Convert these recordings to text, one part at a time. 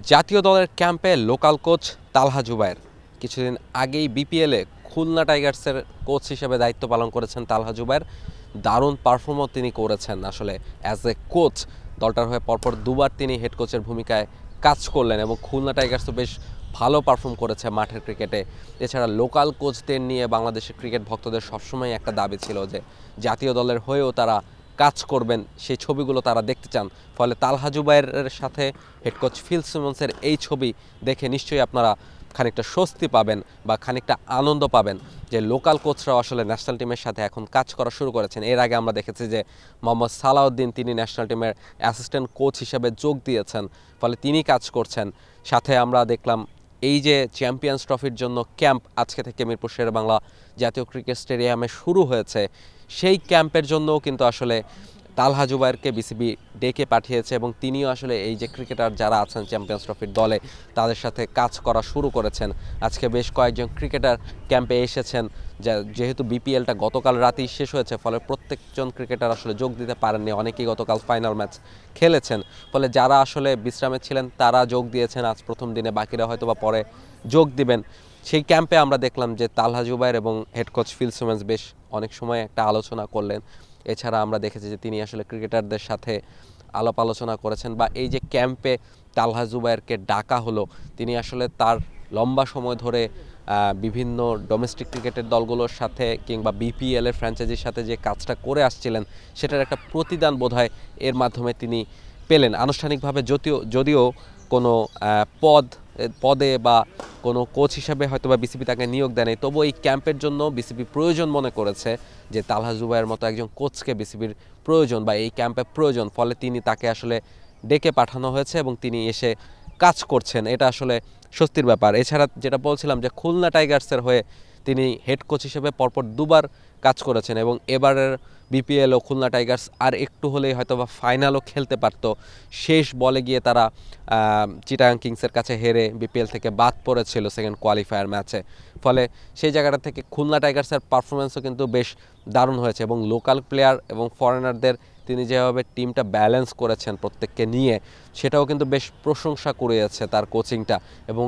জাতীয় দলের ক্যাম্পে লোকাল কোচ তালহা জুবায়ের কিছুদিন আগেই বিপিএলে খুলনা টাইগার্সের কোচ হিসেবে দায়িত্ব পালন করেছেন তালহা জুবায়ের। দারুণ পারফর্মও তিনি করেছেন। আসলে অ্যাজ এ কোচ দলটার হয়ে পরপর দুবার তিনি হেড কোচের ভূমিকায় কাজ করলেন এবং খুলনা টাইগার্স তো বেশ ভালো পারফর্ম করেছে মাঠের ক্রিকেটে। এছাড়া লোকাল কোচদের নিয়ে বাংলাদেশের ক্রিকেট ভক্তদের সবসময় একটা দাবি ছিল যে জাতীয় দলের হয়েও তারা কাজ করবেন, সেই ছবিগুলো তারা দেখতে চান। ফলে তালহা জুবায়েরের সাথে হেড কোচ ফিল সিমন্সের এই ছবি দেখে নিশ্চয়ই আপনারা খানিকটা স্বস্তি পাবেন বা খানিকটা আনন্দ পাবেন যে লোকাল কোচরাও আসলে ন্যাশনাল টিমের সাথে এখন কাজ করা শুরু করেছেন। এর আগে আমরা দেখেছি যে মোহাম্মদ সালাউদ্দিন তিনি ন্যাশনাল টিমের অ্যাসিস্ট্যান্ট কোচ হিসেবে যোগ দিয়েছেন, ফলে তিনি কাজ করছেন। সাথে আমরা দেখলাম এই যে চ্যাম্পিয়ন্স ট্রফির জন্য ক্যাম্প আজকে থেকে মিরপুর শেরেবাংলা জাতীয় ক্রিকেট স্টেডিয়ামে শুরু হয়েছে, সেই ক্যাম্পের জন্যও কিন্তু আসলে তালহা জুবায়েরকে বিসিবি ডেকে পাঠিয়েছে এবং তিনিও আসলে এই যে ক্রিকেটার যারা আছেন চ্যাম্পিয়ন্স ট্রফির দলে তাদের সাথে কাজ করা শুরু করেছেন। আজকে বেশ কয়েকজন ক্রিকেটার ক্যাম্পে এসেছেন, যেহেতু বিপিএলটা গতকাল রাতেই শেষ হয়েছে, ফলে প্রত্যেকজন ক্রিকেটার আসলে যোগ দিতে পারেননি। অনেকেই গতকাল ফাইনাল ম্যাচ খেলেছেন, ফলে যারা আসলে বিশ্রামে ছিলেন তারা যোগ দিয়েছেন আজ প্রথম দিনে, বাকিরা হয়তো বা পরে যোগ দিবেন। সেই ক্যাম্পে আমরা দেখলাম যে তালহা জুবায়ের এবং হেড কোচ ফিল সিমন্স বেশ অনেক সময় একটা আলোচনা করলেন। এছাড়া আমরা দেখেছি যে তিনি আসলে ক্রিকেটারদের সাথে আলাপ আলোচনা করেছেন, বা এই যে ক্যাম্পে তালহা জুবায়েরকে ডাকা হলো, তিনি আসলে তার লম্বা সময় ধরে বিভিন্ন ডোমেস্টিক ক্রিকেটের দলগুলোর সাথে কিংবা বিপিএলের ফ্র্যাঞ্চাইজির সাথে যে কাজটা করে আসছিলেন সেটার একটা প্রতিদান বোধহয় এর মাধ্যমে তিনি পেলেন। আনুষ্ঠানিকভাবে যদিও কোনো পদে বা কোনো কোচ হিসাবে হয়তো বা বিসিবি তাকে নিয়োগ দেয়নি, তবু এই ক্যাম্পের জন্য বিসিবি প্রয়োজন মনে করেছে যে তালহা জুবায়ের মতো একজন কোচকে বিসিবির প্রয়োজন বা এই ক্যাম্পে প্রয়োজন, ফলে তাকে আসলে ডেকে পাঠানো হয়েছে এবং তিনি এসে কাজ করছেন। এটা আসলে স্বস্তির ব্যাপার। এছাড়া যেটা বলছিলাম যে খুলনা টাইগার্সের হয়ে তিনি হেড কোচ হিসেবে পরপর দুবার কাজ করেছেন এবং এবারের বিপিএল ও খুলনা টাইগার্স আর একটু হলেই হয়তো বা ফাইনালও খেলতে পারতো। শেষ বলে গিয়ে তারা চিটাগাং কিংসের কাছে হেরে বিপিএল থেকে বাদ পড়েছিল সেকেন্ড কোয়ালিফায়ার ম্যাচে। ফলে সেই জায়গাটা থেকে খুলনা টাইগার্সের পারফরমেন্সও কিন্তু বেশ দারুণ হয়েছে এবং লোকাল প্লেয়ার এবং ফরেনারদের তিনি যেভাবে টিমটা ব্যালেন্স করেছেন প্রত্যেককে নিয়ে, সেটাও কিন্তু বেশ প্রশংসা কুড়িয়েছে তার কোচিংটা। এবং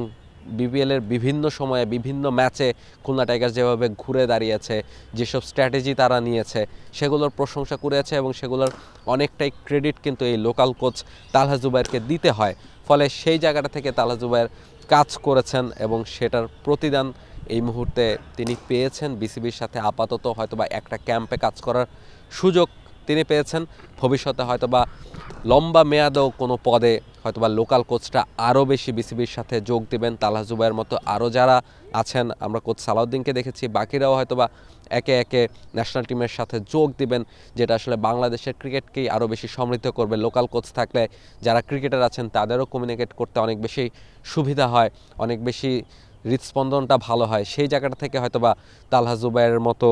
বিপিএলের বিভিন্ন সময়ে বিভিন্ন ম্যাচে খুলনা টাইগার্স যেভাবে ঘুরে দাঁড়িয়েছে, যেসব স্ট্র্যাটেজি তারা নিয়েছে সেগুলোর প্রশংসা করেছে এবং সেগুলোর অনেকটাই ক্রেডিট কিন্তু এই লোকাল কোচ তালহা জুবায়েরকে দিতে হয়। ফলে সেই জায়গাটা থেকে তালহা জুবায়ের কাজ করেছেন এবং সেটার প্রতিদান এই মুহূর্তে তিনি পেয়েছেন। বিসিবির সাথে আপাতত হয়তোবা একটা ক্যাম্পে কাজ করার সুযোগ তিনি পেয়েছেন। ভবিষ্যতে হয়তোবা লম্বা মেয়াদেও কোনো পদে হয়তোবা লোকাল কোচটা আরও বেশি বিসিবির সাথে যোগ দেবেন। তালহা জুবায়ের মতো আরও যারা আছেন, আমরা কোচ সালাউদ্দিনকে দেখেছি, বাকিরাও হয়তোবা একে একে ন্যাশনাল টিমের সাথে যোগ দিবেন, যেটা আসলে বাংলাদেশের ক্রিকেটকেই আরও বেশি সমৃদ্ধ করবে। লোকাল কোচ থাকলে যারা ক্রিকেটার আছেন তাদেরও কমিউনিকেট করতে অনেক বেশি সুবিধা হয়, অনেক বেশি হৃদস্পন্দনটা ভালো হয়। সেই জায়গাটা থেকে হয়তোবা তালহা জুবায়ের মতো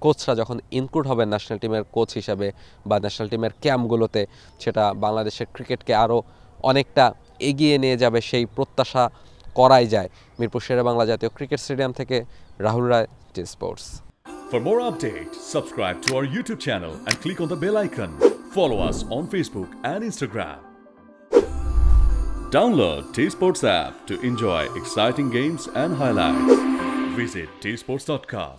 কোচরা যখন ইনক্লুড হবেন ন্যাশনাল টিমের কোচ হিসাবে বা ন্যাশনাল টিমের ক্যাম্পগুলোতে, সেটা বাংলাদেশের ক্রিকেটকে আরও অনেকটা এগিয়ে নিয়ে যাবে, সেই প্রত্যাশা করাই যায়। মিরপুর শেরেবাংলা জাতীয় ক্রিকেট স্টেডিয়াম থেকে রাহুল রায়, T Sports. For more updates, subscribe to our YouTube channel and click on the bell icon. Follow us on Facebook and Instagram. Download T Sports app to enjoy exciting games and highlights. Visit tsports.com.